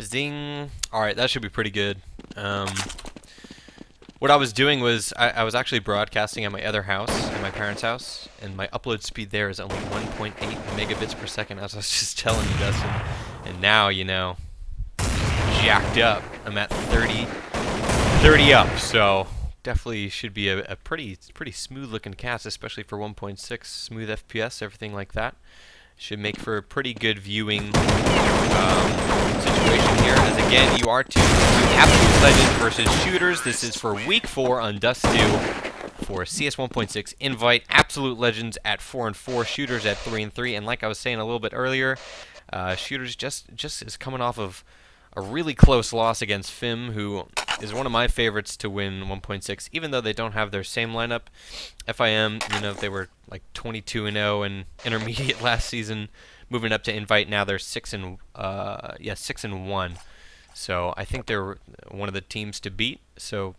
Zing. Alright, that should be pretty good. What I was doing was I was actually broadcasting at my other house, at my parents' house, and my upload speed there is only 1.8 megabits per second, as I was just telling you, Dustin. And now, jacked up. I'm at 30 up, so definitely should be a pretty smooth looking cast, especially for 1.6 smooth FPS, everything like that. Should make for a pretty good viewing situation here. As again, you are two Absolute Legends versus Shooters. This is for Week 4 on Dust 2 for CS 1.6 Invite. Absolute Legends at 4-4, Shooters at 3-3. And like I was saying a little bit earlier, Shooters just is coming off of a really close loss against FIM, who is one of my favorites to win 1.6, even though they don't have their same lineup. FIM, they were like 22-0 in intermediate last season, moving up to Invite. Now they're 6-1. So I think they're one of the teams to beat. So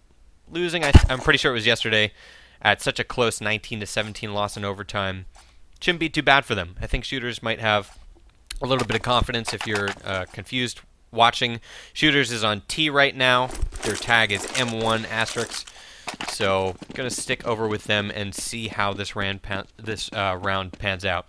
losing, I'm pretty sure it was yesterday, at such a close 19-17 loss in overtime, shouldn't be too bad for them. I think Shooters might have a little bit of confidence if you're confused watching. Shooters is on T right now. Their tag is M1 asterisk. So gonna stick over with them and see how this round pans out.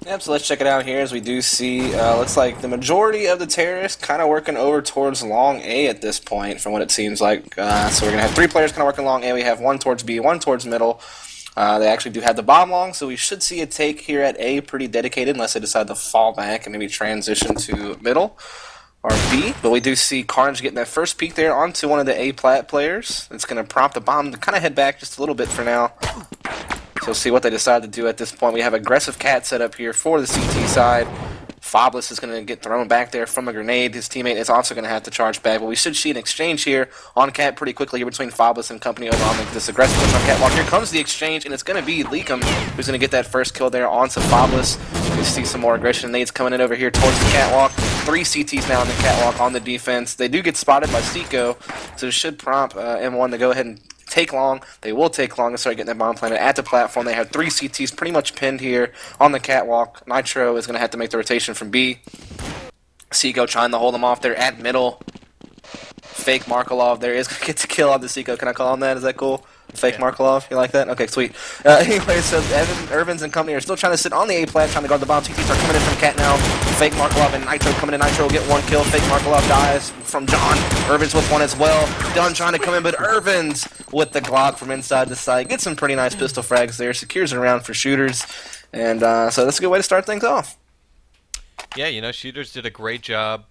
Yep, so let's check it out here as we do see, looks like the majority of the terrorists kind of working over towards long A at this point, from what it seems like. So we're going to have 3 players kind of working long A. We have 1 towards B, 1 towards middle. They actually do have the bomb long, so we should see a take here at A pretty dedicated, unless they decide to fall back and maybe transition to middle or B. But we do see Carnage getting that first peek there onto one of the A plat players. It's going to prompt the bomb to kind of head back just a little bit for now. So we'll see what they decide to do at this point. We have aggressive cat set up here for the CT side. Fobless is going to get thrown back there from a grenade. His teammate is also going to have to charge back. But we should see an exchange here on cat pretty quickly here between Fobless and company over on this aggressive push on catwalk. Here comes the exchange, and it's going to be Leakum who's going to get that first kill there onto Fobless. We see some more aggression nades coming in over here towards the catwalk. 3 CTs now on the catwalk on the defense. They do get spotted by Seiko, so it should prompt M1 to go ahead and take long. They will take long and start getting that bomb planted at the platform. They have 3 CTs pretty much pinned here on the catwalk. Nitro is going to have to make the rotation from B. Seiko trying to hold them off there at middle. Fake Markelov there is going to get to kill on the Seiko. Can I call him that? Is that cool? Fake Markelov? You like that? Okay, sweet. Anyway, so Irvins and company are still trying to sit on the A plat, trying to guard the bomb. TTs are coming in from Cat now. Fake Markelov and Nitro coming in. Nitro will get 1 kill. Fake Markelov dies from John. Irvins with 1 as well. Dunn trying to come in, but Irvins with the Glock from inside the site. Gets some pretty nice pistol frags there. Secures it around for Shooters. And so that's a good way to start things off. Yeah, Shooters did a great job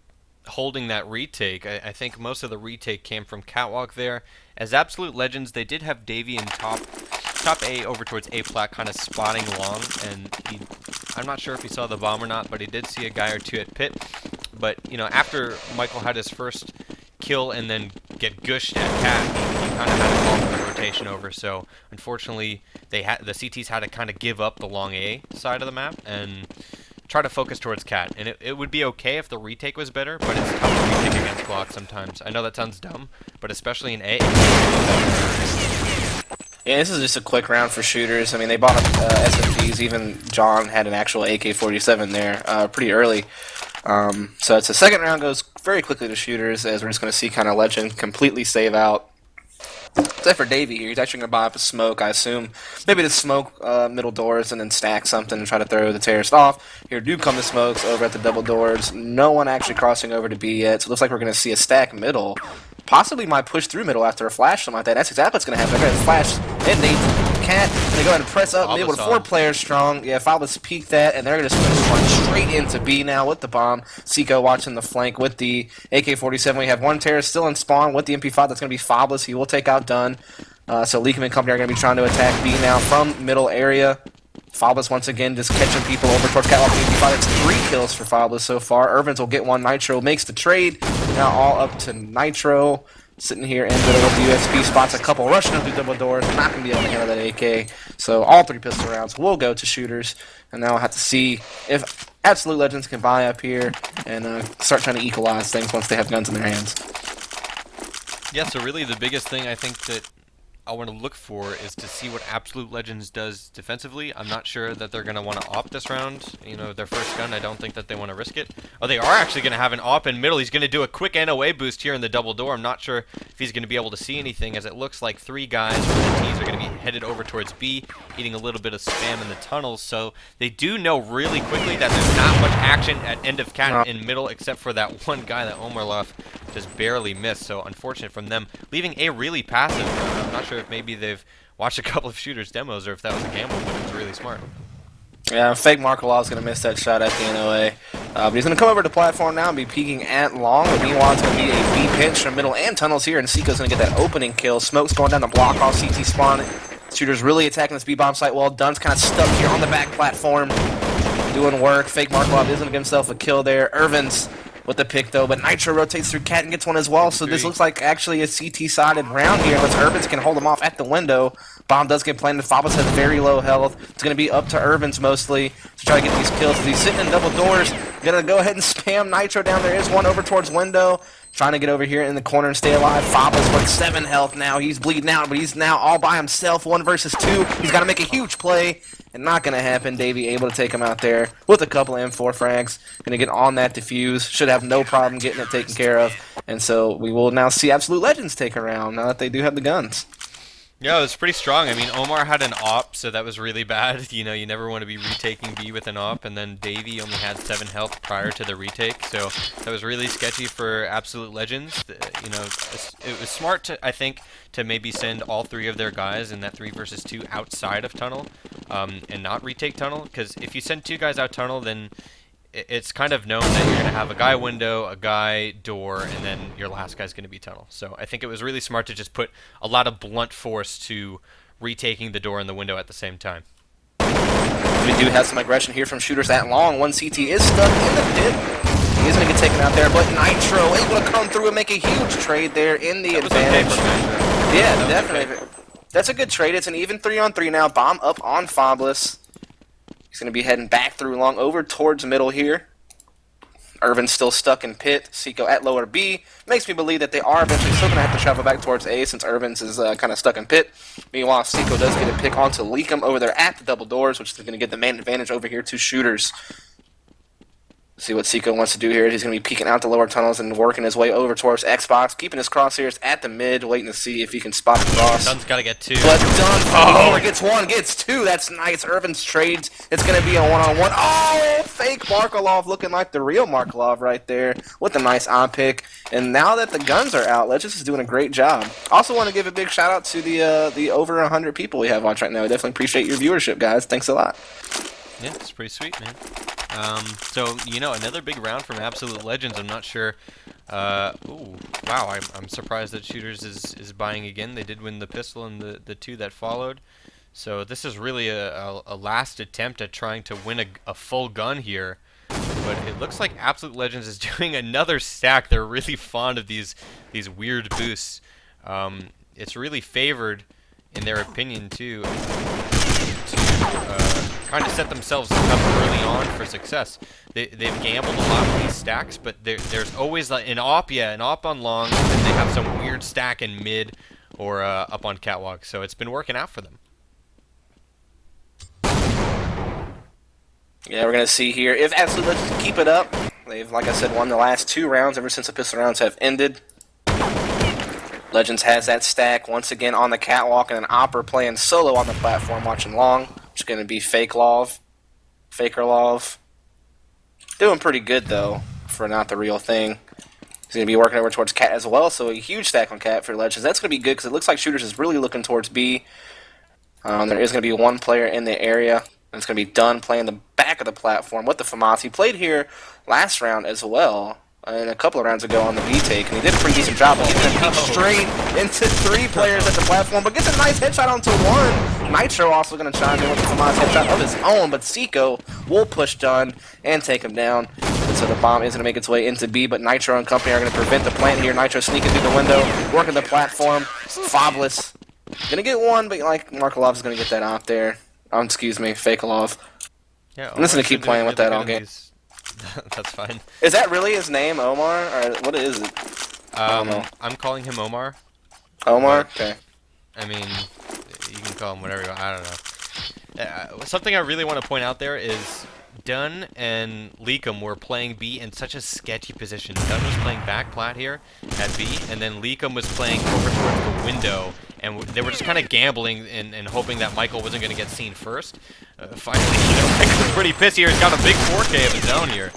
holding that retake. I think most of the retake came from catwalk there. As Absolute Legends, they did have Davey in top A over towards A plat, kind of spotting long, and I'm not sure if he saw the bomb or not, but he did see a guy or 2 at pit. But after Michael had his first kill and then get gushed at cat, he kind of had to call for the rotation over. So unfortunately, the CTs had to kind of give up the long A side of the map and try to focus towards cat. And it would be okay if the retake was better, but it's tough to retake against Glock sometimes. I know that sounds dumb, but especially in A. Yeah, this is just a quick round for Shooters. I mean, they bought up SMGs. Even John had an actual AK-47 there pretty early. So it's the second round goes very quickly to Shooters, as we're just going to see kind of Legend completely save out. Except for Davey here, he's actually going to buy up a smoke, I assume. Maybe to smoke middle doors and then stack something and try to throw the terrorist off. Here do come the smokes over at the double doors. No one actually crossing over to B yet, so it looks like we're going to see a stack middle. Possibly might push through middle after a flash, something like that. That's exactly what's going to happen. They're going to flash and they can't. They go ahead and press up middle with 4 players strong. Yeah, Foulus peeked that, and they're just going to run straight into B now with the bomb. Seiko watching the flank with the AK-47. We have 1 terrorist still in spawn with the MP5. That's going to be Foulus. He will take out Dunn. So Leakum and company are going to be trying to attack B now from middle area. Foulus once again just catching people over towards catwalk. MP5. That's 3 kills for Foulus so far. Irvins will get 1. Nitro makes the trade. Now all up to Nitro. Sitting here in the middle with the USP, spots a couple rushing up through double doors. Not going to be able to handle that AK. So all 3 pistol rounds will go to Shooters. And now we'll have to see if Absolute Legends can buy up here and start trying to equalize things once they have guns in their hands. Yeah, so really the biggest thing I think that I want to look for is to see what Absolute Legends does defensively. I'm not sure that they're going to want to op this round. You know, their first gun, I don't think that they want to risk it. Oh, they are actually going to have an op in middle. He's going to do a quick NOA boost here in the double door. I'm not sure if he's going to be able to see anything, as it looks like 3 guys from the T's are going to be headed over towards B, eating a little bit of spam in the tunnels. So they do know really quickly that there's not much action at end of cat in middle, except for that one guy that Omarlov just barely missed. So unfortunate from them, leaving A really passive. I'm not sure if maybe they've watched a couple of shooters demos or if that was a gamble, but it was really smart. Yeah, fake Markolaw is going to miss that shot at the NOA. But he's going to come over to platform now and be peeking at long. But meanwhile, it's going to be a B pinch from middle and tunnels here, and Seiko's going to get that opening kill. Smoke's going down the block off CT spawn. Shooter's really attacking this B-bomb site wall. Dunn's kind of stuck here on the back platform, doing work. Fake Markolaw is going to get himself a kill there. Irvin's with the pick, though, but Nitro rotates through Cat and gets one as well, so this looks like actually a CT-sided round here, unless Irvins can hold him off at the window. Bomb does get planted. Fabas has very low health. It's going to be up to Irvins mostly to try to get these kills. He's sitting in double doors. Going to go ahead and spam Nitro down. There is one over towards window. Trying to get over here in the corner and stay alive. Fabas with 7 health now. He's bleeding out, but he's now all by himself. 1 versus 2. He's got to make a huge play. And not going to happen. Davey able to take him out there with a couple M4 frags. Going to get on that defuse. Should have no problem getting it taken care of. And so we will now see Absolute Legends take a round now that they do have the guns. Yeah, it was pretty strong. I mean, Omar had an op, so that was really bad. You know, you never want to be retaking B with an op, and then Davey only had 7 health prior to the retake, so that was really sketchy for Absolute Legends. You know, it was smart, I think, to maybe send all 3 of their guys in that 3 versus 2 outside of tunnel, and not retake tunnel, because if you send 2 guys out tunnel, then it's kind of known that you're going to have a guy window, a guy door, and then your last guy's going to be tunnel. So I think it was really smart to just put a lot of blunt force to retaking the door and the window at the same time. We do have some aggression here from shooters at long. One CT is stuck in the pit. He is going to get taken out there, but Nitro able to come through and make a huge trade there in the advantage. Okay, yeah, definitely. Okay. That's a good trade. It's an even 3-on-3 now. Bomb up on Fabulous. He's going to be heading back through long over towards middle here. Irvin's still stuck in pit. Seiko at lower B. Makes me believe that they are eventually still going to have to travel back towards A since Irvin's is kind of stuck in pit. Meanwhile, Seiko does get a pick onto Leakum over there at the double doors, which is going to get the main advantage over here to shooters. See what Seiko wants to do here. He's going to be peeking out the lower tunnels and working his way over towards Xbox, keeping his crosshairs at the mid, waiting to see if he can spot the cross. Dunn's got to get 2. But Dunn from lower gets 1, gets 2. That's nice. Irvin's trades. It's going to be a 1-on-1. Oh, fake Markolav looking like the real Markolav right there with a nice on pick. And now that the guns are out, Legends is doing a great job. Also want to give a big shout out to the over 100 people we have watching right now. I definitely appreciate your viewership, guys. Thanks a lot. Yeah, it's pretty sweet, man. So, you know, another big round from Absolute Legends. I'm not sure. Ooh, wow, I'm surprised that Shooters is buying again. They did win the pistol and the 2 that followed. So this is really a last attempt at trying to win a full gun here. But it looks like Absolute Legends is doing another stack. They're really fond of these weird boosts. It's really favored, in their opinion, too, to kind of set themselves up early on for success. They've gambled a lot with these stacks, but there's always like an op on long, and then they have some weird stack in mid or up on catwalk. So it's been working out for them. Yeah, we're going to see here if Absolute Legends can keep it up. They've, like I said, won the last 2 rounds ever since the pistol rounds have ended. Legends has that stack once again on the catwalk, and an Opper playing solo on the platform watching long. It's going to be Fakerlov. Doing pretty good, though, for not the real thing. He's going to be working over towards Cat as well, so a huge stack on Cat for Legends. That's going to be good because it looks like Shooters is really looking towards B. There is going to be 1 player in the area. And it's going to be Dunn playing the back of the platform with the FAMAS. He played here last round as well, and a couple of rounds ago on the B-take, and he did a pretty decent job of getting a peek straight into 3 players at the platform, but gets a nice headshot onto 1. Nitro also going to chime in with the FAMAS headshot of his own, but Seiko will push Dunn and take him down. And so the bomb is going to make its way into B, but Nitro and company are going to prevent the plant here. Nitro sneaking through the window, working the platform. Fabulous. Going to get 1, but like Markolov is going to get that out there. Excuse me, Fakelov. Yeah, I'm just going to keep playing with that all game. That's fine. Is that really his name, Omar? Or what is it? I'm calling him Omar. Omar? Okay. I mean, you can call him whatever you want. I don't know. Something I really want to point out there is Dunn and Leakum were playing B in such a sketchy position. Dunn was playing back plat here at B, and then Leakum was playing over towards the window, and they were just kind of gambling and hoping that Michael wasn't going to get seen first. Finally, Michael's pretty pissed here. He's got a big 4K of his own here.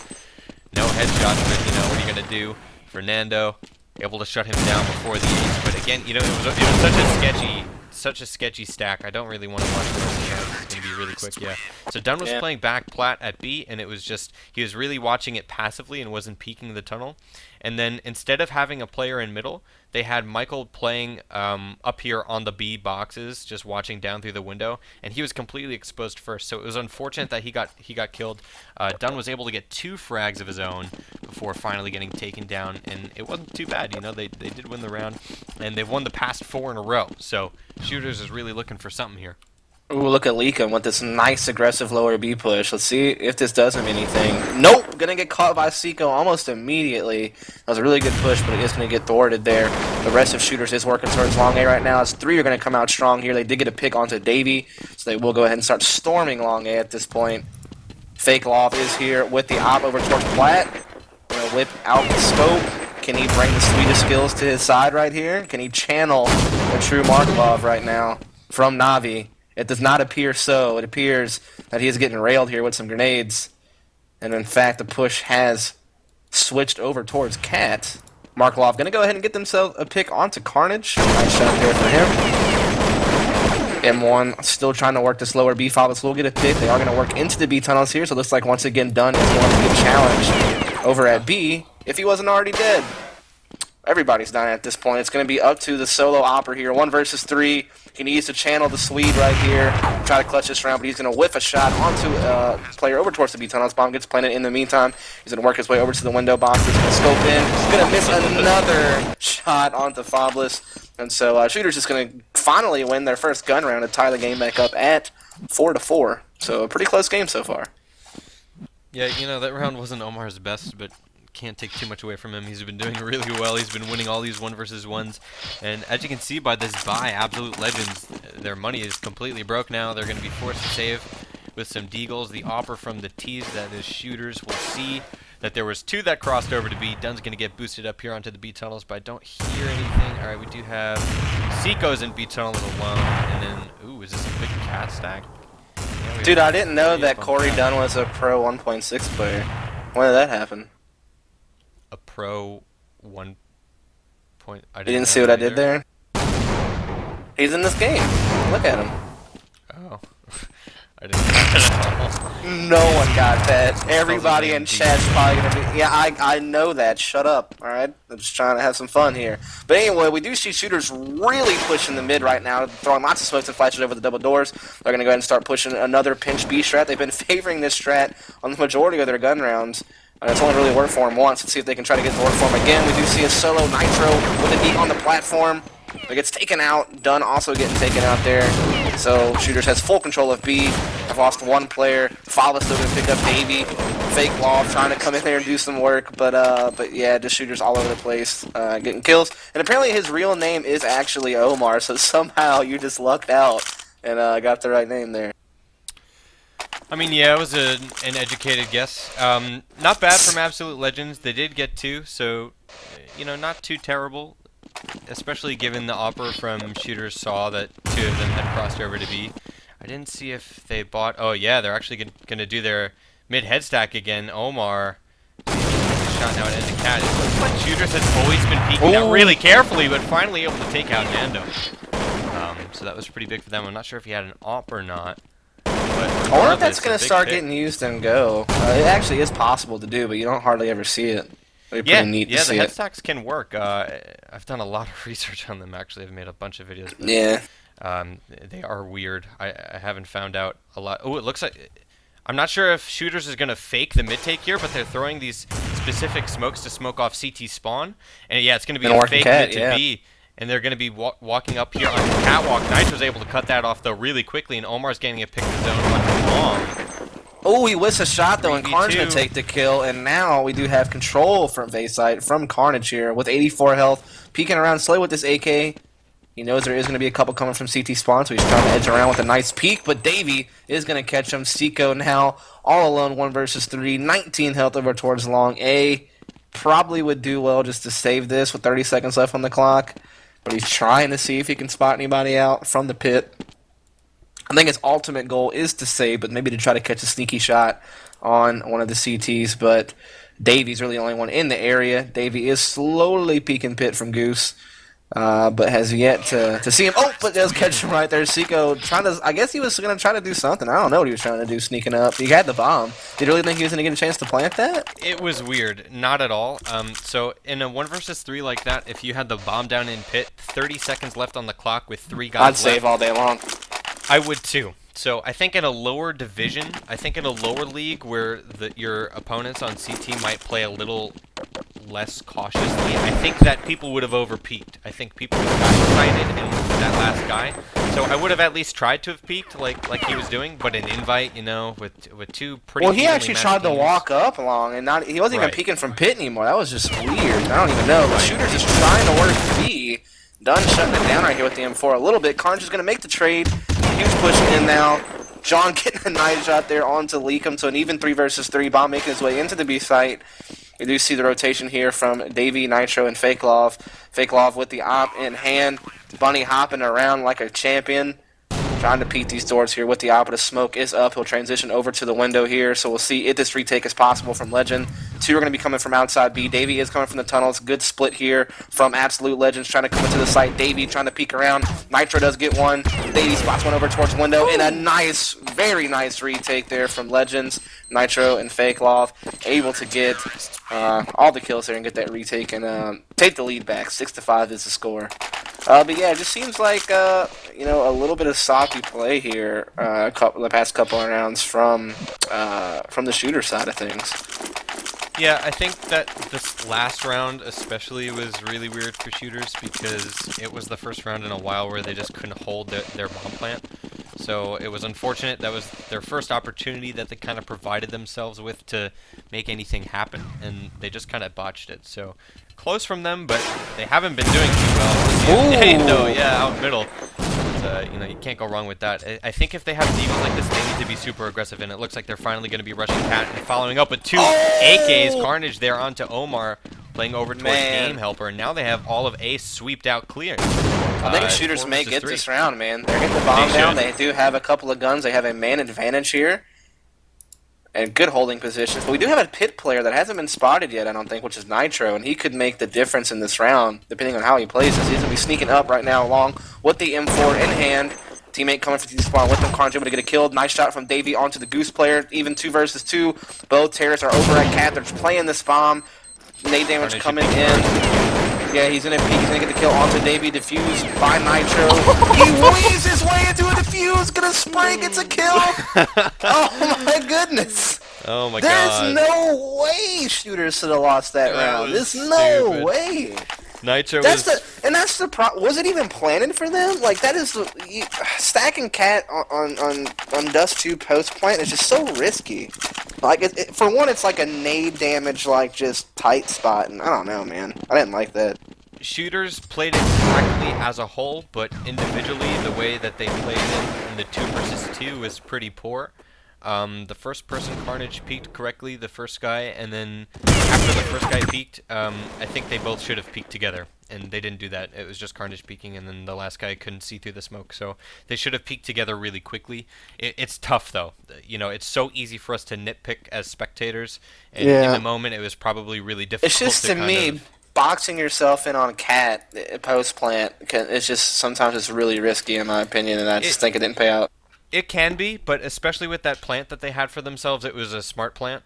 No headshots, but what are you going to do? Fernando able to shut him down before the ace, but again, it was such a sketchy stack. I don't really want to watch the rest of that. It's going to be really quick, yeah. So Dunn was playing back plat at B, and it was just, he was really watching it passively and wasn't peeking the tunnel. And then instead of having a player in middle, they had Michael playing up here on the B boxes, just watching down through the window, and he was completely exposed first. So it was unfortunate that he got killed. Dunn was able to get 2 frags of his own before finally getting taken down, and it wasn't too bad. They did win the round, and they've won the past 4 in a row. So Shooters is really looking for something here. Ooh, look at Leakum with this nice aggressive lower B push. Let's see if this does him anything. Nope! Gonna get caught by Seiko almost immediately. That was a really good push, but it is gonna get thwarted there. The rest of Shooters is working towards long A right now. As 3 are gonna come out strong here. They did get a pick onto Davey, so they will go ahead and start storming long A at this point. Fake Loft is here with the op over towards Platt. Gonna whip out the scope. Can he bring the sweetest skills to his side right here? Can he channel the true Markov right now from Navi? It does not appear so. It appears that he is getting railed here with some grenades. And in fact, the push has switched over towards Cat. Markov going to go ahead and get themselves a pick onto Carnage. Nice shot there for him. M1 still trying to work this lower B file. This will get a pick. They are going to work into the B tunnels here. So it looks like once again Dunn is going to get challenged over at B if he wasn't already dead. Everybody's dying at this point. It's going to be up to the solo opera here. 1 versus 3. He needs to channel the Swede right here. Try to clutch this round, but he's going to whiff a shot onto a player over towards the B tunnels. Bomb gets planted in the meantime. He's going to work his way over to the window box. He's going to scope in. He's going to miss another shot onto Foblis. And so Shooters is going to finally win their first gun round and tie the game back up at 4-4. So a pretty close game so far. Yeah, that round wasn't Omar's best, but can't take too much away from him. He's been doing really well. He's been winning all these 1 versus 1s, and as you can see by this buy, Absolute Legends, their money is completely broke now. They're going to be forced to save with some deagles. The offer from the T's, that is Shooters, will see that there was 2 that crossed over to B. Dunn's going to get boosted up here onto the B tunnels, but I don't hear anything. All right, we do have Seiko's in B tunnels alone, and then, ooh, is this a big cat stack? Yeah, dude, I didn't know that Corey Dunn was a pro 1.6 player. When did that happen? A pro 1 point. You didn't see what I did there? He's in this game. Look at him. Oh. I didn't get that at all. No one got that. Everybody in chat's probably going to be... Yeah, I know that. Shut up, alright? I'm just trying to have some fun here. But anyway, we do see Shooters really pushing the mid right now, throwing lots of smokes and flashes over the double doors. They're going to go ahead and start pushing another pinch B strat. They've been favoring this strat on the majority of their gun rounds. It's only really worked for him once. Let's see if they can try to get it to work for him again. We do see a solo Nitro with a beat on the platform. It gets taken out. Dunn also getting taken out there. So Shooters has full control of B. I've lost 1 player. Fala still going to pick up Davey. Fake Law trying to come in there and do some work. But yeah, just Shooters all over the place getting kills. And apparently his real name is actually Omar. So somehow you just lucked out and got the right name there. I mean, yeah, it was an educated guess. Not bad from Absolute Legends. They did get 2, so, not too terrible. Especially given the offer from Shooters saw that 2 of them had crossed over to B. I didn't see if they bought... Oh, yeah, they're actually going to do their mid-head stack again. Omar shot now at end of Cat. It looks like Shooters has always been peeking out really carefully, but finally able to take out Nando. So that was pretty big for them. I'm not sure if he had an op or not. I wonder if that's going to start getting used and go. It actually is possible to do, but you don't hardly ever see it. It'd be pretty neat to see the head stacks can work. I've done a lot of research on them, actually. I've made a bunch of videos. But, yeah. They are weird. I haven't found out a lot. Oh, it looks like... I'm not sure if Shooters is going to fake the mid-take here, but they're throwing these specific smokes to smoke off CT spawn. And yeah, it's going to be a fake mid to B. And they're going to be walking up here on the catwalk. Nitro's able to cut that off, though, really quickly, and Omar's getting a pick of his own onto long. Oh, he whiffs a shot, though, and Carnage going to take the kill. And now we do have control from Vaysite, from Carnage here, with 84 health. Peeking around slow with this AK. He knows there is going to be a couple coming from CT spawn, so he's trying to edge around with a nice peek, but Davey is going to catch him. Seiko now all alone, 1 versus 3, 19 health over towards long A. Probably would do well just to save this with 30 seconds left on the clock, but he's trying to see if he can spot anybody out from the pit. I think his ultimate goal is to save, but maybe to try to catch a sneaky shot on one of the CTs, but Davey's really the only one in the area. Davey is slowly peeking pit from Goose, but has yet to see him. Oh, but does catch him right there. Seiko trying to, I guess he was going to try to do something. I don't know what he was trying to do, sneaking up. He had the bomb. Did you really think he was going to get a chance to plant that? It was weird. Not at all. So in a 1 versus 3 like that, if you had the bomb down in pit, 30 seconds left on the clock with 3 guys I'd left, save all day long. I would too. So I think in a lower division, I think in a lower league where your opponents on CT might play a little less cautiously, I think that people would have over-peaked. I think people would have got excited and went for that last guy. So I would have at least tried to have peaked like he was doing, but an invite, you know, with 2 pretty. Well, he actually tried to walk up along, and he wasn't even peeking from pit anymore. That was just weird. I don't even know. The shooter's just trying to work B. Dunn shutting it down right here with the M4 a little bit. Carnage is going to make the trade. Huge push in now. John getting a nice shot there onto Leakum, so an even 3 versus 3. Bomb making his way into the B site. You do see the rotation here from Davey, Nitro, and Fake Love. Fake Love with the op in hand. Bunny hopping around like a champion. Trying to peek these doors here with the op, but the smoke is up. He'll transition over to the window here, so we'll see if this retake is possible from Legend. 2 are going to be coming from outside B. Davey is coming from the tunnels. Good split here from Absolute Legends trying to come into the site. Davey trying to peek around. Nitro does get one. Davey spots one over towards window, and a nice, very nice retake there from Legends. Nitro and Fake Love able to get all the kills there and get that retake and take the lead back. 6-5 is the score. But yeah, it just seems like you know, a little bit of sloppy play here the past couple of rounds from the shooter side of things. Yeah, I think that this last round especially was really weird for shooters because it was the first round in a while where they just couldn't hold their bomb plant. So it was unfortunate. That was their first opportunity that they kind of provided themselves with to make anything happen, and they just kind of botched it. So close from them, but they haven't been doing too well. Hey, no, yeah, out middle. But, you know, you can't go wrong with that. I think if they have demons like this, they need to be super aggressive, and it looks like they're finally going to be rushing Cat and following up with 2 AKs. Carnage there onto Omar, playing over towards Game Helper, and now they have all of A sweeped out clear. I think shooters may get this round, man. They're getting the bomb down. They do have a couple of guns. They have a man advantage here. And good holding positions. But we do have a pit player that hasn't been spotted yet, I don't think, which is Nitro, and he could make the difference in this round, depending on how he plays this. He's going to be sneaking up right now along with the M4 in hand. Teammate coming from the spawn with him. Carnage able to get a kill. Nice shot from Davey onto the Goose player. Even 2 versus 2. Both terrorists are over at Cat. They're playing this bomb. Nade damage coming in. Yeah, he's going to peek. He's going to get the kill onto Davey. Diffused by Nitro. He weaves his way into a defuse. Going to spray. Gets a kill. Oh, my goodness. Oh, my There's God. no way shooters should have lost that round. There's no way. Nitro that's the problem. Was it even planning for them? Like, that is stacking Cat on Dust 2 post plant is just so risky. Like, for one, it's like a nade damage, like, just tight spot, and I don't know, man. I didn't like that. Shooters played it correctly as a whole, but individually, the way that they played it in the 2 versus 2 was pretty poor. The first person Carnage peeked correctly, the first guy, and then after the first guy peeked, I think they both should have peeked together, and they didn't do that. It was just Carnage peeking, and then the last guy couldn't see through the smoke, so they should have peeked together really quickly. It's tough, though. You know, it's so easy for us to nitpick as spectators, and in the moment, it was probably really difficult. It's just, to me, boxing yourself in on Cat post plant, it's just, sometimes it's really risky, in my opinion, and I just think it didn't pay out. It can be, but especially with that plant that they had for themselves, it was a smart plant.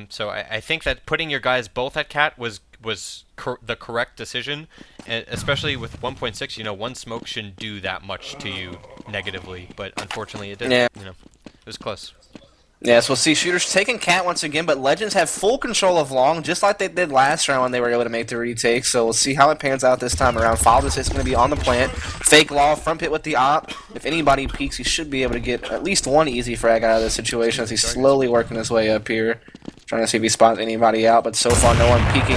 So I think that putting your guys both at Cat was the correct decision, and especially with 1.6. You know, one smoke shouldn't do that much to you negatively, but unfortunately it did. Yeah. You know, it was close. Yes, we'll see shooters taking Cat once again, but Legends have full control of Long, just like they did last round when they were able to make the retake, so we'll see how it pans out this time around. Father's is going to be on the plant. Fake Law, front pit with the op. If anybody peeks, he should be able to get at least one easy frag out of this situation as he's slowly working his way up here, trying to see if he spots anybody out, but so far no one peeking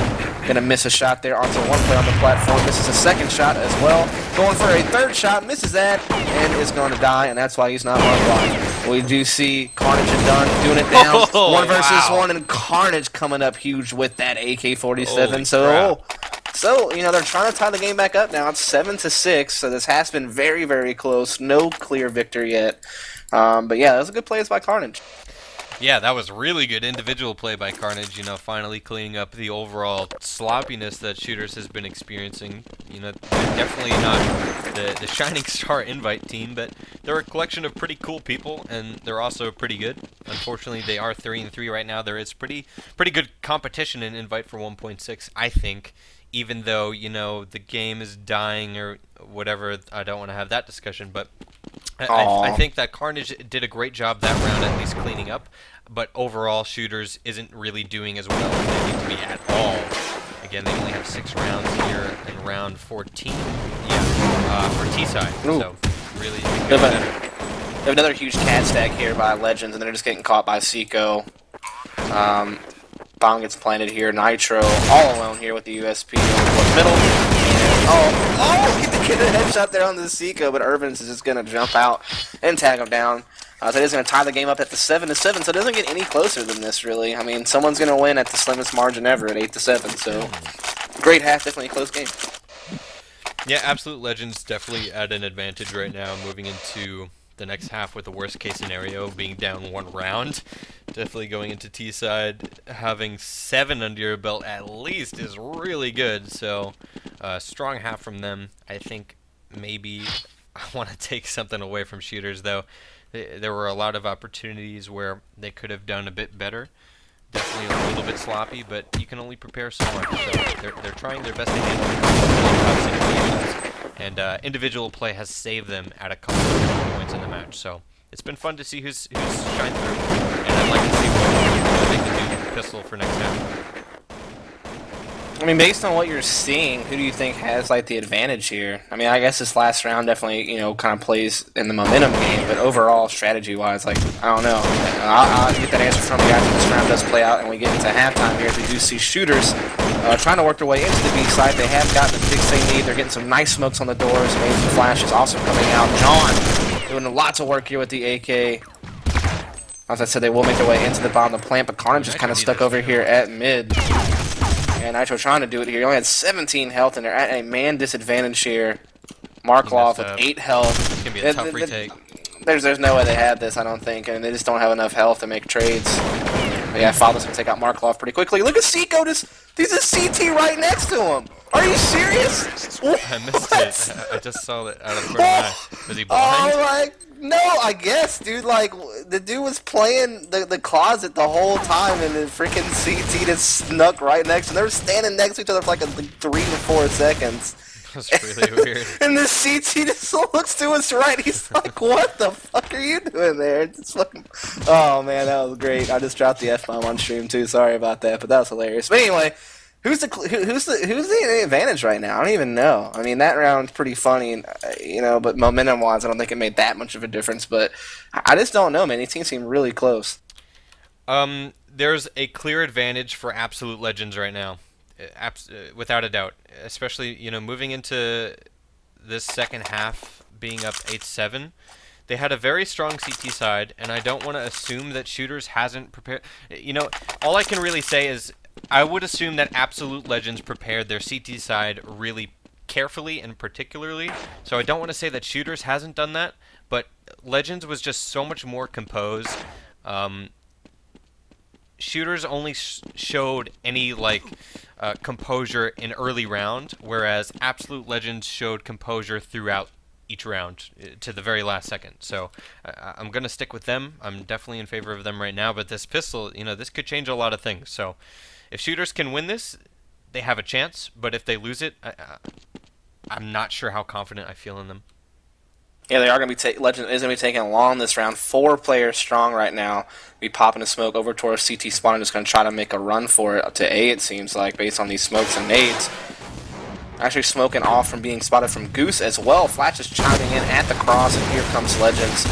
Gonna miss a shot there onto one player on the platform. Misses a second shot as well. Going for a third shot, misses that, and is going to die, and that's why he's not on block. We do see Carnage and Dunn doing it down. Oh, one versus wow. one, and Carnage coming up huge with that AK-47. Holy So, you know, they're trying to tie the game back up now. It's 7-6, so this has been very, very close. No clear victory yet. But yeah, that was a good play by Carnage. Yeah, that was really good individual play by Carnage, you know, finally cleaning up the overall sloppiness that Shooters has been experiencing. You know, they're definitely not the shining star invite team, but they're a collection of pretty cool people, and they're also pretty good. Unfortunately, they are 3-3 right now. There is pretty good competition in invite for 1.6, I think, even though, you know, the game is dying or whatever. I don't want to have that discussion, but I think that Carnage did a great job that round, at least cleaning up, but overall Shooters isn't really doing as well as they need to be at all. Again, they only have 6 rounds here in round 14, for T-side, so really good. They have another huge cat stack here by Legends, and they're just getting caught by Seiko. Bomb gets planted here. Nitro all alone here with the USP over towards middle. Get a headshot there on the Seiko, but Irvins is just going to jump out and tag him down. So he's going to tie the game up at the 7-7, so it doesn't get any closer than this, really. I mean, someone's going to win at the slimmest margin ever at 8-7, so great half, definitely a close game. Yeah, Absolute Legends definitely at an advantage right now, moving into the next half with the worst case scenario being down 1 round. Definitely going into T-side, having 7 under your belt at least is really good, so strong half from them. I think maybe I want to take something away from Shooters, though. There were a lot of opportunities where they could have done a bit better. Definitely a little bit sloppy, but you can only prepare so much, so they're trying their best to handle really tough situations. And individual play has saved them at a couple of points in the match. So it's been fun to see who's shined through, and I'd like to see what they can do with Pistol for next half. I mean, based on what you're seeing, who do you think has like the advantage here? I mean, I guess this last round definitely, you know, kind of plays in the momentum game, but overall, strategy-wise, like, I don't know. I'll get that answer from you after this round does play out and we get into halftime here. As we do see Shooters trying to work their way into the B side. They have gotten the picks they need. They're getting some nice smokes on the doors. Amazing flashes also coming out. John doing lots of work here with the AK. As I said, they will make their way into the bottom of the plant, but Carnage is kind of stuck over here at mid. And Nitro trying to do it here. He only had 17 health, and they're at a man disadvantage here. Markloff with 8 health. It's going to be a tough retake. There's no way they had this, I don't think. I mean, they just don't have enough health to make trades. But yeah, Father's going to take out Markloff pretty quickly. Look at Seiko. There's a CT right next to him. Are you serious? I missed it. I just saw that out of the corner of my eye. Was he blind? No, I guess, dude. Like, the dude was playing the closet the whole time, and the freaking CT just snuck right next to them. They were standing next to each other for like 3 to 4 seconds. That's really weird. And the CT just looks to his right. He's like, "What the fuck are you doing there?" It's fucking. Oh man, that was great. I just dropped the F-bomb on stream too. Sorry about that, but that was hilarious. But anyway. Who's the advantage right now? I don't even know. I mean, that round's pretty funny, you know, but momentum-wise, I don't think it made that much of a difference. But I just don't know, man. These teams seem really close. There's a clear advantage for Absolute Legends right now, without a doubt. Especially, you know, moving into this second half, being up 8-7. They had a very strong CT side, and I don't want to assume that Shooters hasn't prepared. You know, all I can really say is, I would assume that Absolute Legends prepared their CT side really carefully and particularly, so I don't want to say that Shooters hasn't done that, but Legends was just so much more composed. Shooters only showed any, like, composure in early round, whereas Absolute Legends showed composure throughout each round to the very last second. So I'm going to stick with them. I'm definitely in favor of them right now, but this pistol, you know, this could change a lot of things, so if Shooters can win this, they have a chance. But if they lose it, I'm not sure how confident I feel in them. Yeah, they are going to be Legend is going to be taking long this round. 4 players strong right now. Be popping a smoke over towards CT spawn and just going to try to make a run for it to A. It seems like based on these smokes and nades. Actually smoking off from being spotted from Goose as well. Flash is chiming in at the cross, and here comes Legends.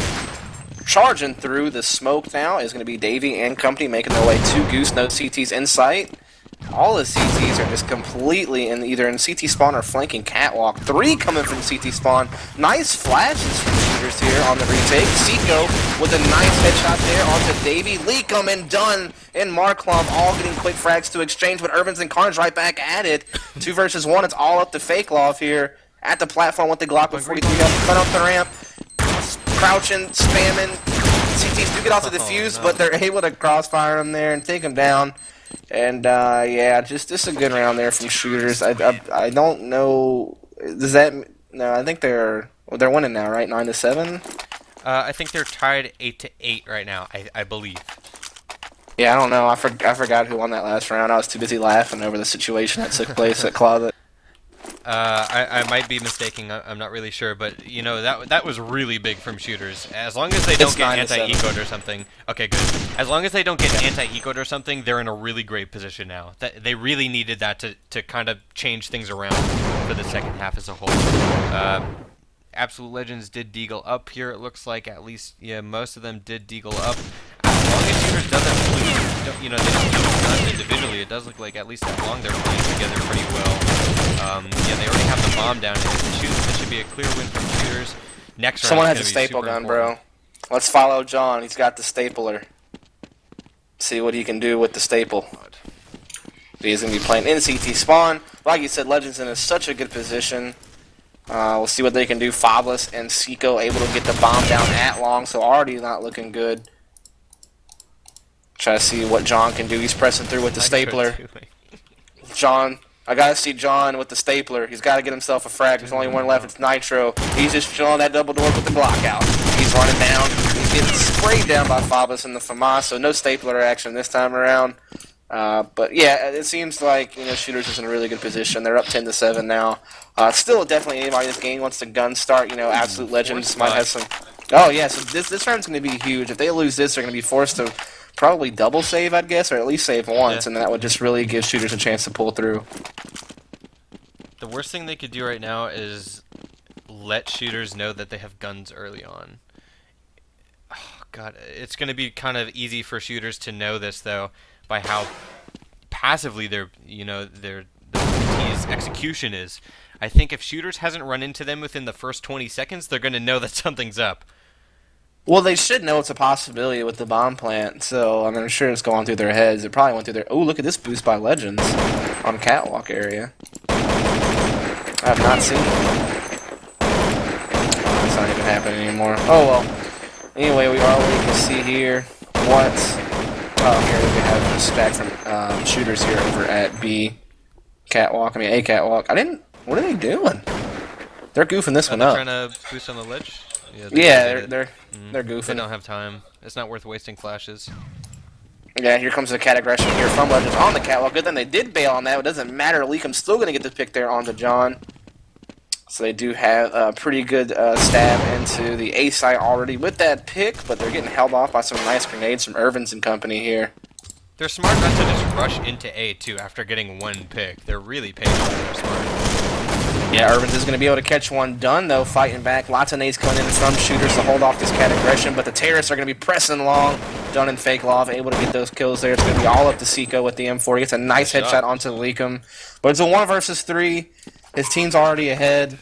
Charging through the smoke now is going to be Davey and company making their way to Goose. No CTs in sight. all the CTs are just completely either in CT spawn or flanking catwalk. 3 coming from CT spawn. Nice flashes from shooters here on the retake. Seiko with a nice headshot there onto Davey. Lee coming, Dunn, and Marklov all getting quick frags to exchange, but Irvins and Carnes right back at it. 2 versus 1. It's all up to Fake Love here at the platform with the Glock with 43 up, front up the ramp, crouching, spamming. CTs do get off the defuse, but they're able to crossfire him there and take him down. And yeah, just a good round there from shooters. I don't know. Does that? No, I think they're winning now, right? 9-7. I think they're tied 8-8 right now. I believe. Yeah, I don't know. I forgot who won that last round. I was too busy laughing over the situation that took place at Closet. I might be mistaken. I'm not really sure, but you know that was really big from shooters. As long as they don't get anti-ecoed or something. Okay, good. As long as they don't get anti-ecoed or something, they're in a really great position now. That they really needed that to kind of change things around for the second half as a whole. Absolute Legends did deagle up here. It looks like at least most of them did deagle up. As long as shooters doesn't lose, they don't lose guns individually. It does look like at least that long they're playing together pretty well. Yeah, they already have the bomb down. This should be a clear win from shooters. Next round. Someone has a staple gun, bro. Let's follow John. He's got the stapler. See what he can do with the staple. He's going to be playing in CT spawn. Like you said, Legends in such a good position. We'll see what they can do. Fobless and Seiko able to get the bomb down at long, so already not looking good. Try to see what John can do. He's pressing through with the stapler. John, I gotta see John with the stapler. He's got to get himself a frag. There's only one left. It's Nitro. He's just chilling that double door with the Glock out. He's running down. He's getting sprayed down by Fobless and the FAMAS, so no stapler action this time around. But yeah, it seems like shooters is in a really good position. They're up 10-7 now. Still, definitely anybody in this game wants to gun start. Absolute Legends might have some. Oh yeah, so this round's going to be huge. If they lose this, they're going to be forced to probably double save, I'd guess, or at least save once, and that would just really give shooters a chance to pull through. The worst thing they could do right now is let shooters know that they have guns early on. Oh god, it's going to be kind of easy for shooters to know this though by how passively their team's execution is. I think if shooters hasn't run into them within the first 20 seconds, they're going to know that something's up. Well, they should know it's a possibility with the bomb plant, so I'm sure it's going through their heads. It probably went through their... Oh, look at this boost by Legends on Catwalk area. I have not seen it. It's not even happening anymore. Oh, well. Anyway, we are able to see here what... Oh, here we have a stack from shooters here over at B Catwalk. I mean, A Catwalk. What are they doing? They're goofing this one up. They're trying to boost on the ledge? Yeah, they're goofing. They don't have time. It's not worth wasting flashes. Yeah, here comes the cat aggression here from Legends on the catwalk. Good thing they did bail on that. It doesn't matter. Leakum's still going to get the pick there onto John. So they do have a pretty good stab into the A site already with that pick, but they're getting held off by some nice grenades from Irvins and company here. They're smart not to just rush into A, too, after getting one pick. They're really patient. They're smart. Yeah, Irvins is going to be able to catch one done, though, fighting back. Lots of nades coming in from shooters to hold off this cat aggression, but the terrorists are going to be pressing along. Dunn and Fake Love able to get those kills there. It's going to be all up to Seiko with the M4. He gets a nice headshot onto Leakum. But it's a 1 versus 3. His team's already ahead.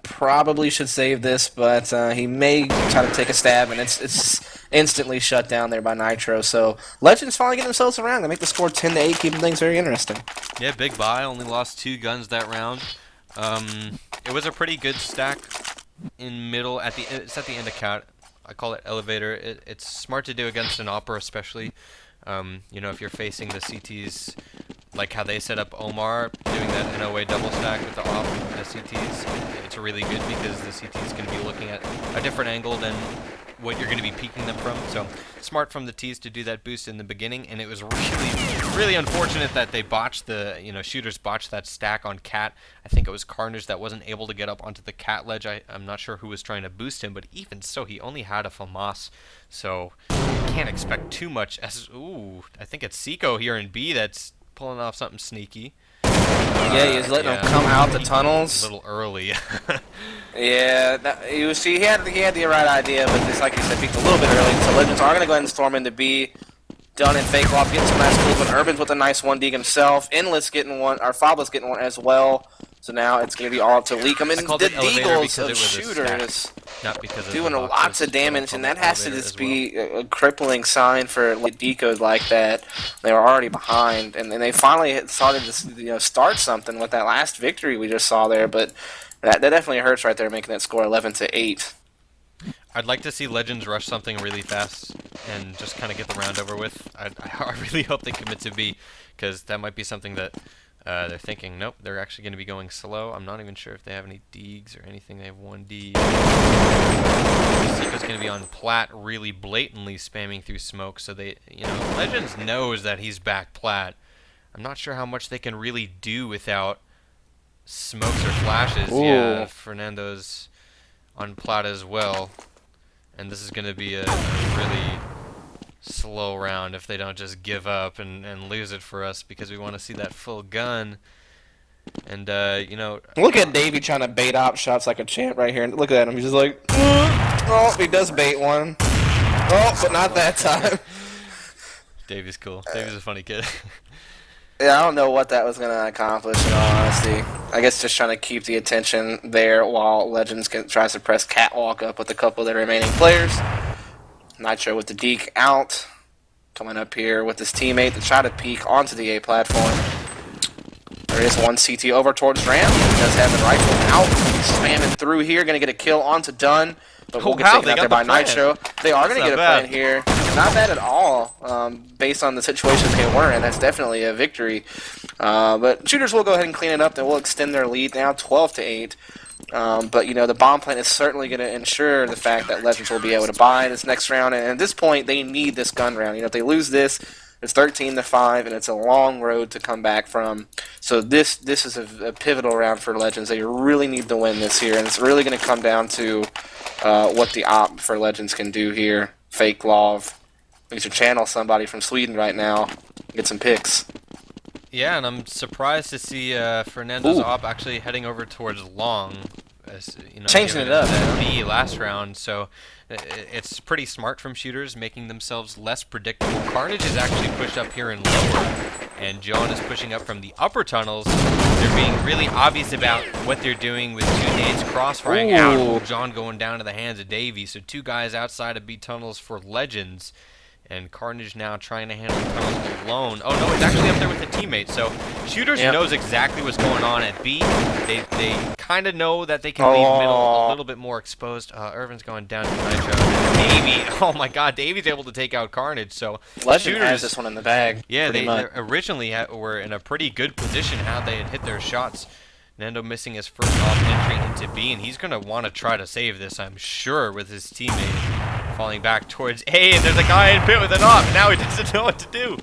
Probably should save this, but he may try to take a stab, and it's instantly shut down there by Nitro. So Legends finally get themselves around. They make the score 10-8, keeping things very interesting. Yeah, big buy. Only lost 2 guns that round. It was a pretty good stack in middle. It's at the end of cat. I call it elevator. It's smart to do against an Opera, especially. If you're facing the CTs, like how they set up Omar, doing that NOA double stack with the op CTs, it's really good because the CTs can be looking at a different angle than what you're going to be peeking them from. So smart from the T's to do that boost in the beginning, and it was really unfortunate that they botched shooters botched that stack on Cat. I think it was Carnage that wasn't able to get up onto the Cat ledge. I'm not sure who was trying to boost him, but even so, he only had a FAMAS, so you can't expect too much. I think it's Seiko here in B that's pulling off something sneaky. Yeah, he was letting them come out the tunnels. A little early. Yeah, he had the right idea, but just like you said, peaked a little bit early. So Legends are going to go ahead and storm into B. Dunn and Fake Off getting some nice kills, but Urban's with a nice 1D himself. Endless getting one, or Fabulous getting one as well. So now it's going to be all up to Leakum. And the Deagles of shooters not because doing lots of damage, and that has to just be a crippling sign for decos like that. They were already behind, and they finally started to start something with that last victory we just saw there. But that definitely hurts right there, making that score 11-8. I'd like to see Legends rush something really fast and just kind of get the round over with. I really hope they commit to B, because that might be something that they're thinking. Nope, they're actually going to be going slow. I'm not even sure if they have any Deegs or anything. They have 1D. Seiko's going to be on plat, really blatantly spamming through smoke. So they, Legends knows that he's back plat. I'm not sure how much they can really do without smokes or flashes. Ooh. Yeah, Fernando's on plat as well. And this is going to be a really slow round if they don't just give up and lose it for us, because we want to see that full gun. And, Look at Davey trying to bait op shots like a champ right here. Look at him. He's just like, oh, he does bait one. Oh, but not that time. Davey's cool. Davey's a funny kid. Yeah, I don't know what that was going to accomplish, in all honesty. I guess just trying to keep the attention there while Legends tries to press Catwalk up with a couple of the remaining players. Nitro with the deke out. Coming up here with his teammate to try to peek onto the A platform. There is one CT over towards Ram. He does have the rifle out. He's spamming through here. Going to get a kill onto Dunn. But we'll get taken out there by Nitro. They are going to get a plan here. Not bad at all, based on the situation they were in. That's definitely a victory. But shooters will go ahead and clean it up. They will extend their lead now 12-8. But the bomb plant is certainly going to ensure the fact that Legends will be able to buy this next round. And at this point, they need this gun round. If they lose this, it's 13-5, and it's a long road to come back from. So this is a pivotal round for Legends. They really need to win this here, and it's really going to come down to what the op for Legends can do here. Fake Love. We should channel somebody from Sweden right now. Get some picks. Yeah, and I'm surprised to see Fernando's op actually heading over towards long. As, changing it up. B last round, so it's pretty smart from shooters, making themselves less predictable. Carnage is actually pushed up here in lower, and John is pushing up from the upper tunnels. They're being really obvious about what they're doing with two nades crossfiring out. John going down to the hands of Davey, so two guys outside of B tunnels for Legends. And Carnage now trying to handle the tunnels alone. Oh no, he's actually up there with a teammate. So Shooters knows exactly what's going on at B. They kind of know that they can leave middle a little bit more exposed. Irvin's going down to Nitro. Davey, oh my God, Davey's able to take out Carnage. So Legend has this one in the bag. Yeah, they originally were in a pretty good position how they had hit their shots. Nando missing his first off entry into B, and he's going to want to try to save this, I'm sure, with his teammate falling back towards A, and there's a guy in pit with an off. Now he doesn't know what to do.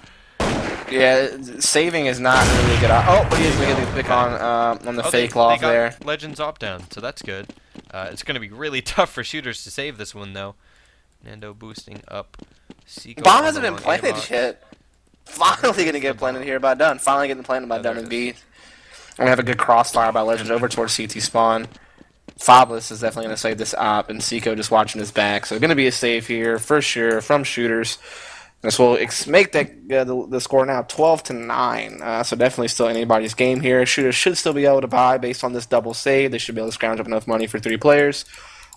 Yeah, saving is not really good. Oh, but he is going to get the pick on the fake loft there. Legends op down, so that's good. It's going to be really tough for shooters to save this one, though. Nando boosting up. Bomb hasn't been planted yet. Finally going to get planted here by Dunn. Finally getting planted by Dunn and B. We're going to have a good crossfire by Legends over towards CT spawn. Fabulous is definitely going to save this op, and Seiko just watching his back. So going to be a save here for sure from shooters. This will make that the score now 12-9. So definitely still anybody's game here. Shooters should still be able to buy based on this double save. They should be able to scrounge up enough money for 3 players.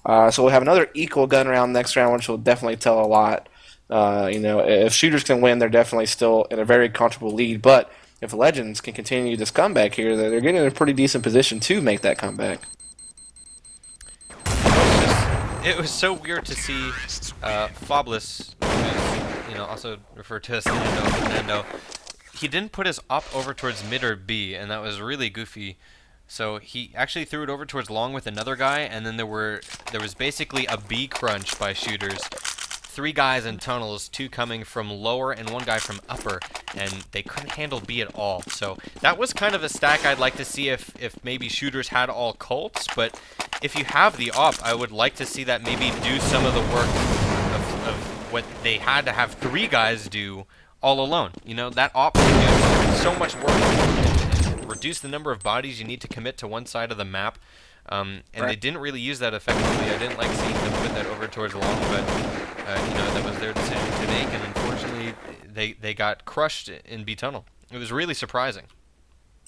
So we'll have another equal gun round next round, which will definitely tell a lot. If shooters can win, they're definitely still in a very comfortable lead. But if Legends can continue this comeback here, they're getting in a pretty decent position to make that comeback. It was so weird to see Fabulous, who's also referred to as Fernando. He didn't put his op over towards mid or B, and that was really goofy. So he actually threw it over towards long with another guy, and then there was basically a B crunch by shooters. 3 guys in tunnels, 2 coming from lower and 1 guy from upper, and they couldn't handle B at all. So that was kind of a stack I'd like to see if maybe shooters had all Colts, but if you have the op, I would like to see that maybe do some of the work of what they had to have 3 guys do all alone. That op can do so much work and reduce the number of bodies you need to commit to one side of the map. And they didn't really use that effectively. I didn't like seeing them put that over towards long, but that was their decision to make, and unfortunately they got crushed in B tunnel. It was really surprising.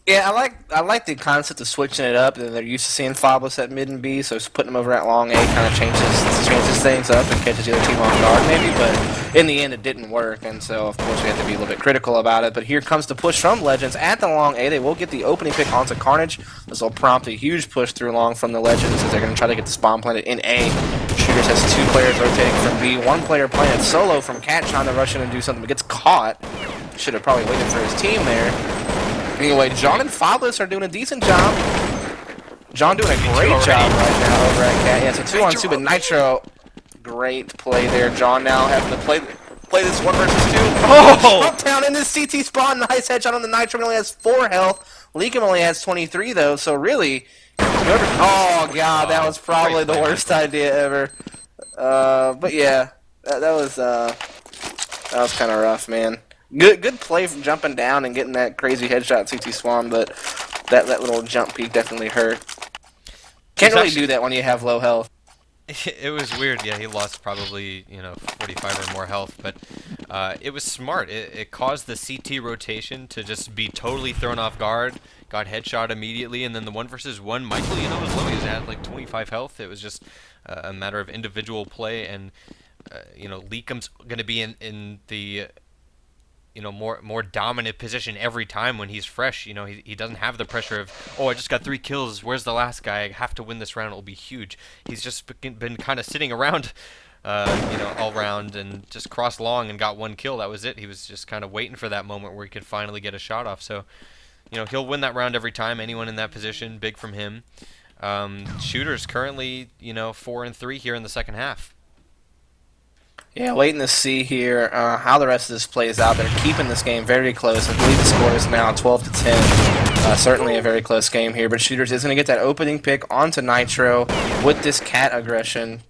Yeah, I like the concept of switching it up. They're used to seeing Fabulous at mid and B, so just putting them over at long A kind of changes things up and catches the other team off guard maybe. But in the end, it didn't work, and so of course we have to be a little bit critical about it. But here comes the push from Legends at the long A. They will get the opening pick onto Carnage. This will prompt a huge push through long from the Legends as they're going to try to get the spawn planted in A. Shooters has 2 players rotating from B, 1 player playing it solo from Cat trying to rush in and do something, but gets caught. Should have probably waited for his team there. Anyway, John and Fabulous are doing a decent job. John doing a great job right now over at Cat. Yeah, it's a 2-on-2, but Nitro, great play there. John now having to play this 1 versus 2. Oh! Jump down in this CT spawn. Nice headshot on the Nitro. He only has 4 health. Leakum only has 23 though. So really, oh god, that was probably the worst idea ever. But yeah, that was kind of rough, man. Good play from jumping down and getting that crazy headshot CT Swan, but that little jump peak definitely hurt. Can't really do that when you have low health. It was weird. Yeah, he lost probably 45 or more health, but it was smart. It caused the CT rotation to just be totally thrown off guard. Got headshot immediately, and then the 1 versus 1, Michael, was low. He was at like 25 health. It was just a matter of individual play, and Leakum's going to be in the more dominant position every time when he's fresh. He doesn't have the pressure of, oh, I just got 3 kills, where's the last guy, I have to win this round, it'll be huge. He's just been kind of sitting around, all round and just crossed long and got 1 kill. That was it. He was just kind of waiting for that moment where he could finally get a shot off. So, he'll win that round every time. Anyone in that position, big from him. Shooters currently, 4-3 here in the second half. Yeah, waiting to see here how the rest of this plays out. They're keeping this game very close. I believe the score is now 12-10. Certainly a very close game here, but Shooters is going to get that opening pick onto Nitro with this Cat aggression.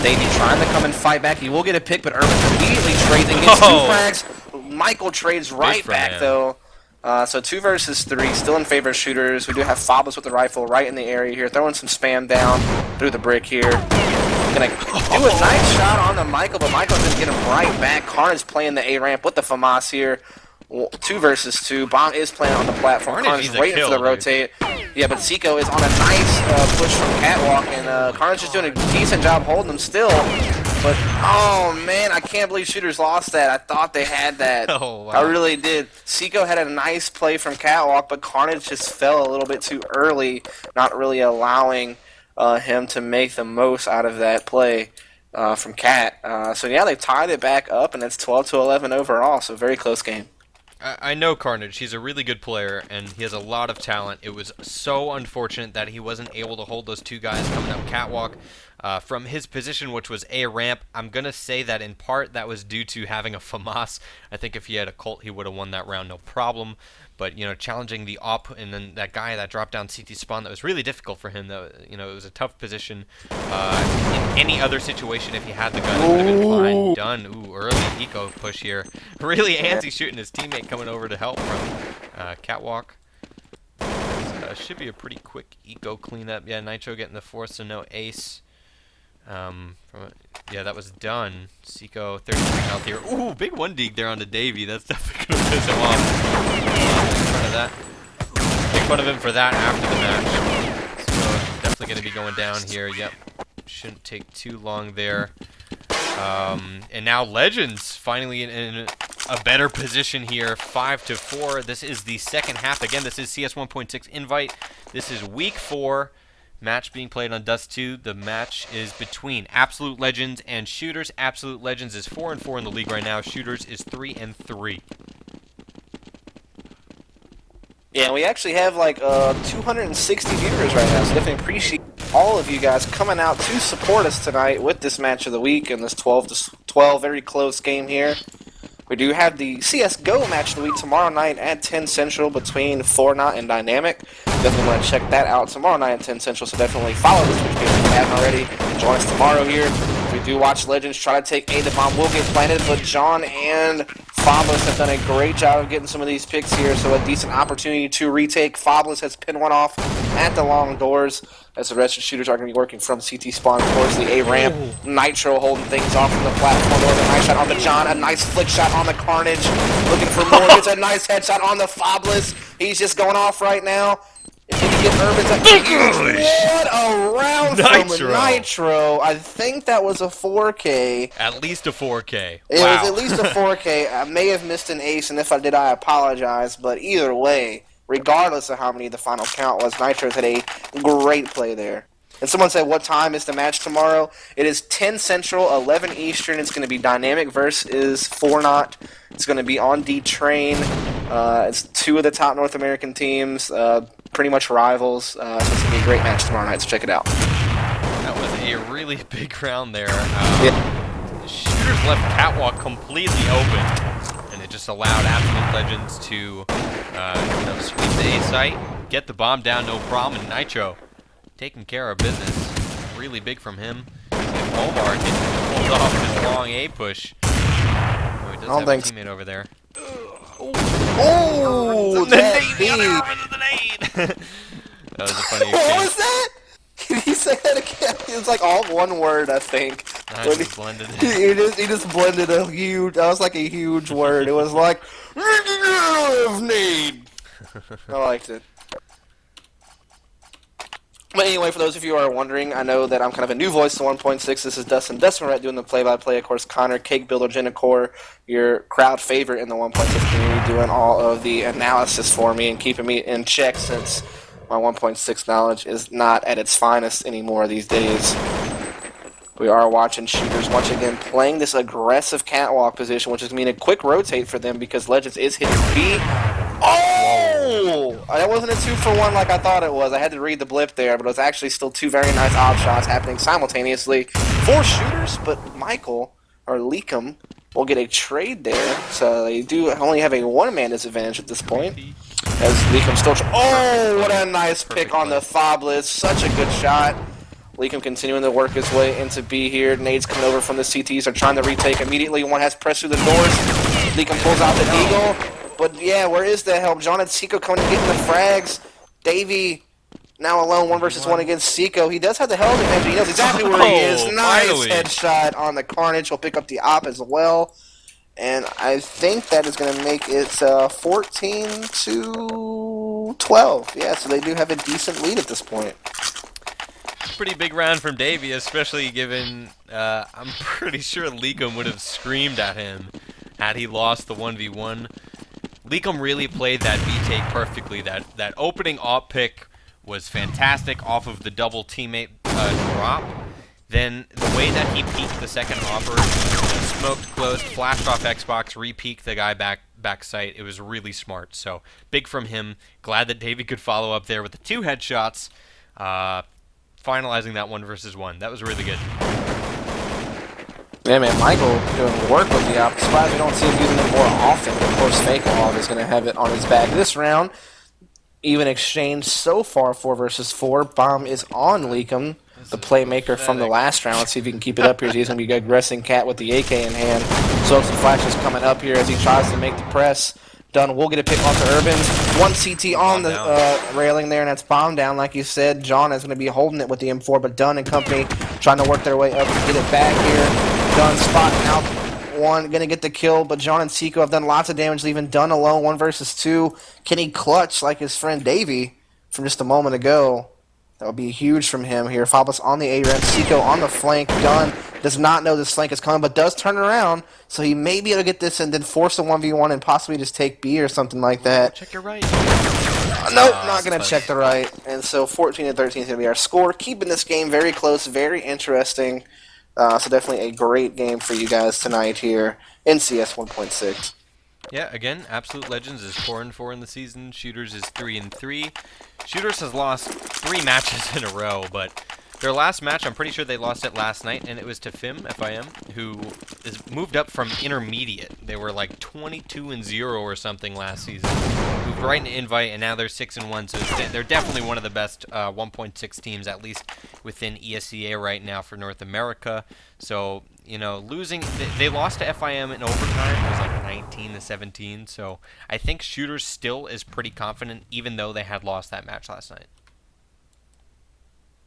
They'd be trying to come and fight back. He will get a pick, but Urban immediately trades and gets 2 frags. Michael trades right back, though. So 2 versus 3, still in favor of Shooters. We do have Fabulous with the rifle right in the area here, throwing some spam down through the brick here. Gonna do a nice shot on the Michael, but Michael's gonna get him right back. Carnage playing the A ramp with the FAMAS here. 2 versus 2. Bomb is playing on the platform. Carnage is waiting for the rotate. Yeah, but Seiko is on a nice push from Catwalk, and Carnage is doing a decent job holding him still. But, oh man, I can't believe Shooters lost that. I thought they had that. Oh, wow. I really did. Seiko had a nice play from Catwalk, but Carnage just fell a little bit too early, not really allowing him to make the most out of that play from Cat. So yeah, they tied it back up, and it's 12-11 overall, so very close game. I know Carnage. He's a really good player, and he has a lot of talent. It was so unfortunate that he wasn't able to hold those 2 guys coming up Catwalk from his position, which was A ramp. I'm going to say that in part that was due to having a FAMAS. I think if he had a Colt, he would have won that round no problem. But, challenging the op and then that guy that dropped down CT spawn, that was really difficult for him. Though, it was a tough position. In any other situation, if he had the gun, it would have been fine. Done. Ooh, early eco push here. Really antsy shooting his teammate coming over to help from Catwalk. Should be a pretty quick eco cleanup. Yeah, Nitro getting the 4th, so no ace. Yeah, that was done. Seiko 33 health here. Ooh, big 1 dig there on the Davey. That's definitely gonna piss him off. In front of that. Make fun of him for that after the match. So definitely gonna be going down here. Yep. Shouldn't take too long there. And now Legends finally in a better position here. 5-4. This is the second half. Again, this is CS 1.6 invite. This is week 4. Match being played on Dust 2. The match is between Absolute Legends and Shooters. Absolute Legends is 4-4 in the league right now. Shooters is 3-3. Yeah, we actually have like 260 viewers right now, so definitely appreciate all of you guys coming out to support us tonight with this match of the week and this 12-12 very close game here. We do have the CSGO match of the week tomorrow night at 10 Central between Fortnite and Dynamic. Definitely want to check that out tomorrow night at 10 Central, so definitely follow this Twitch page if you haven't already. Join us tomorrow here. We do watch Legends try to take A. The bomb will get planted, but John and Fabulous have done a great job of getting some of these picks here, so a decent opportunity to retake. Fabulous has pinned one off at the long doors, as the rest of the shooters are going to be working from CT spawn towards the A ramp. Nitro holding things off from the platform. With a nice shot on the John, a nice flick shot on the Carnage. Looking for more, gets a nice headshot on the Fabulous. He's just going off right now. If he can get Urban's what a round from Nitro. I think that was a 4K. At least a 4K. It Wow. was at least a 4K. I may have missed an ace, and if I did, I apologize. But either way, regardless of how many the final count was, Nitro's had a great play there. And someone said, what time is the match tomorrow? It is 10 Central, 11 Eastern. It's going to be Dynamic versus 4-Not. It's going to be on D-Train. It's two of the top North American teams, pretty much rivals. So it's going to be a great match tomorrow night, so check it out. That was a really big round there. The shooters left Catwalk completely open, and it just allowed Absolute Legends to sweep the A site, get the bomb down, no problem, and Nitro taking care of business. Really big from him. If Omar can hold off this long A push. Oh, he does have a teammate over there. Oh, that was a funny exchange. What was that? Did he say that again? It was like all one word, I think. I just blended it. He just blended a huge. That was like a huge word. It was like need. I liked it. But anyway, for those of you who are wondering, I know that I'm kind of a new voice to 1.6. This is Dustin Desmaret doing the play-by-play. Of course, Connor, Cake Builder, Genicor, your crowd favorite in the 1.6 community, doing all of the analysis for me and keeping me in check since my 1.6 knowledge is not at its finest anymore these days. We are watching shooters once again playing this aggressive catwalk position, which is going to mean a quick rotate for them because Legends is hitting B. Oh! That wasn't a 2-for-1 like I thought it was. I had to read the blip there, but it was actually still two very nice odd shots happening simultaneously. 4 shooters, but Michael, or Leakum, will get a trade there. So they do only have a one-man disadvantage at this point. As Leakum still... Oh, what a nice pick on the Fobless. Such a good shot. Leakum continuing to work his way into B here. Nades coming over from the CTs. Are trying to retake immediately. One has pressed through the doors. Leakum pulls out the Eagle. But yeah, where is the help? John and Seiko coming to get in the frags. Davey now alone, 1 versus 1 against Seiko. He does have the hell advantage. He knows exactly where he is. Nice headshot on the Carnage. He'll pick up the op as well. And I think that is going to make it 14 to 12. Yeah, so they do have a decent lead at this point. Pretty big round from Davey, especially given I'm pretty sure Leakum would have screamed at him had he lost the 1v1. Leakum really played that B-take perfectly. That opening op pick was fantastic off of the double teammate drop. Then the way that he peeked the second hopper, smoked closed, flashed off Xbox, re-peeked the guy back sight. It was really smart. So big from him. Glad that Davey could follow up there with the 2 headshots, finalizing that 1 versus 1. That was really good. Yeah, man, Michael doing work with the op. Surprised we don't see him using it more often. Of course, Fakeoff is going to have it on his back this round. Even exchange so far, 4 versus 4. Bomb is on Leakum, the playmaker from the last round. Let's see if he can keep it up here. He's going to be aggressing Cat with the AK in hand. Smokes and flashes coming up here as he tries to make the press. Dunn will get a pick onto Urbans. 1 CT on the railing there, and that's bomb down, like you said. John is going to be holding it with the M4, but Dunn and company trying to work their way up to get it back here. Dunn spotting out one, going to get the kill, but John and Seiko have done lots of damage, leaving Dunn alone, 1 versus 2. Can he clutch like his friend Davey from just a moment ago? That would be huge from him here. Fabulous on the A-ramp, Seiko on the flank. Dunn does not know this flank is coming, but does turn around, so he may be able to get this and then force a 1v1 and possibly just take B or something like that. Check your right. Nope, not going to check the right. And so 14 to 13 is going to be our score. Keeping this game very close, very interesting. So definitely a great game for you guys tonight here in CS 1.6. Yeah, again, Absolute Legends is 4-4 in the season. Shooters is 3-3. Shooters has lost 3 matches in a row, but Their last match, I'm pretty sure they lost it last night, and it was to FIM, who is moved up from intermediate. They were like 22-0 or something last season. Moved right into invite, and now they're 6-1. So they're definitely one of the best 1.6 teams, at least within ESEA right now for North America. So losing, they lost to FIM in overtime. It was like 19-17. So I think Shooters still is pretty confident, even though they had lost that match last night.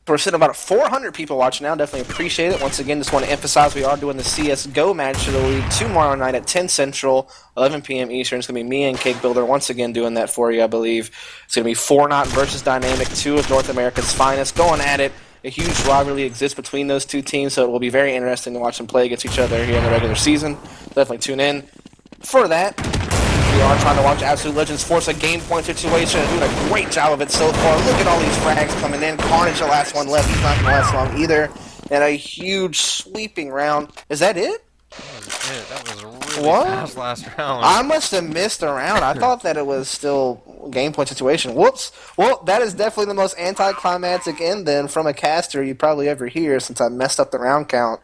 We're sitting about 400 people watching now. Definitely appreciate it. Once again, just want to emphasize we are doing the CSGO match of the week tomorrow night at 10 Central, 11 p.m. Eastern. It's going to be me and Cake Builder once again doing that for you, I believe. It's going to be Fortnite versus Dynamic, two of North America's finest, going at it. A huge rivalry exists between those two teams, so it will be very interesting to watch them play against each other here in the regular season. Definitely tune in for that. We are trying to watch Absolute Legends force a game point situation and doing a great job of it so far. Look at all these frags coming in. Carnage, the last one left. He's not going to last long either. And a huge sweeping round. Is that it? That was a really fast last round. I must have missed a round. I thought that it was still a game point situation. Whoops. Well, that is definitely the most anticlimactic end then from a caster you probably ever hear since I messed up the round count.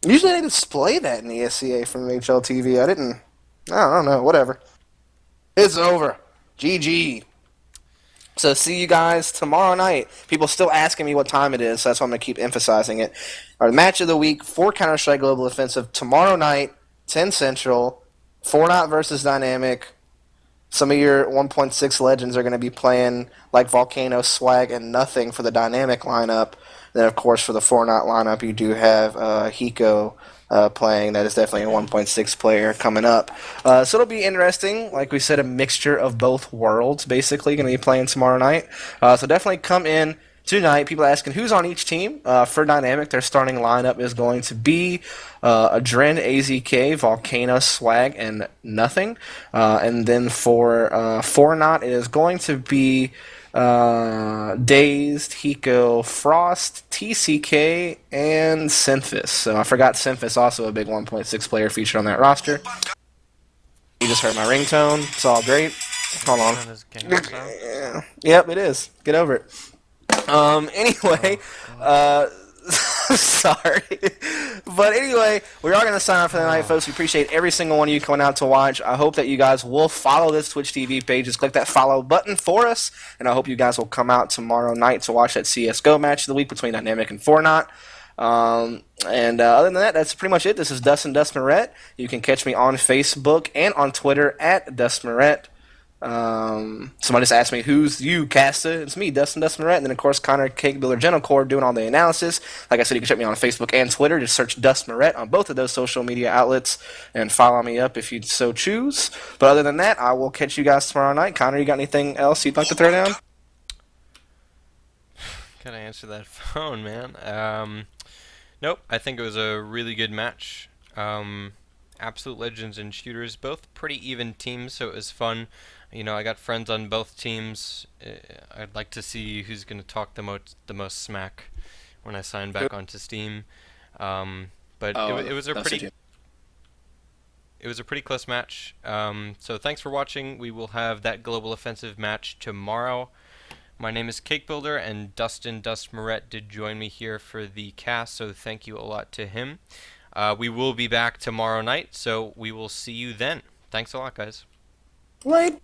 Usually they display that in the ESEA from HLTV. I don't know, whatever. It's over. GG. So see you guys tomorrow night. People still asking me what time it is, so that's why I'm going to keep emphasizing it. Our match of the week for Counter-Strike Global Offensive tomorrow night, 10 Central, Fortnite versus Dynamic. Some of your 1.6 legends are going to be playing like Volcano, Swag, and Nothing for the Dynamic lineup. Then, of course, for the Fortnite lineup, you do have Hiko playing. That is definitely a 1.6 player coming up. So it'll be interesting. Like we said, a mixture of both worlds, basically, going to be playing tomorrow night. So definitely come in tonight. People asking who's on each team. For Dynamic, their starting lineup is going to be Adren, AZK, Volcano, Swag, and Nothing. And then for Fortnite, it is going to be Dazed, Hiko, Frost, TCK, and Synthis. So I forgot Synthis, also a big 1.6 player featured on that roster. You just heard my ringtone. It's all great. Hold on. Yep, it is. Get over it. Anyway, sorry. But anyway, we are going to sign off for the night, folks. We appreciate every single one of you coming out to watch. I hope that you guys will follow this Twitch TV page. Just click that follow button for us. And I hope you guys will come out tomorrow night to watch that CSGO match of the week between Dynamic and Fortnite. Other than that, that's pretty much it. This is Dustin Dustmaret. You can catch me on Facebook and on Twitter at Dustmaret. Somebody just asked me, who's you, Casta? It's me, Dustin Dustmaret. And then, of course, Connor Cake Builder Gentlecore doing all the analysis. Like I said, you can check me on Facebook and Twitter. Just search Dustmaret on both of those social media outlets and follow me up if you so choose. But other than that, I will catch you guys tomorrow night. Connor, you got anything else you'd like to throw down? Gotta answer that phone, man. Nope, I think it was a really good match. Absolute Legends and Shooters, both pretty even teams, so it was fun. I got friends on both teams. I'd like to see who's going to talk the most smack when I sign back onto Steam. But it was a pretty close match. So thanks for watching. We will have that Global Offensive match tomorrow. My name is Cake Builder, and Dustin Dustmaret did join me here for the cast, so thank you a lot to him. We will be back tomorrow night, so we will see you then. Thanks a lot, guys. Right.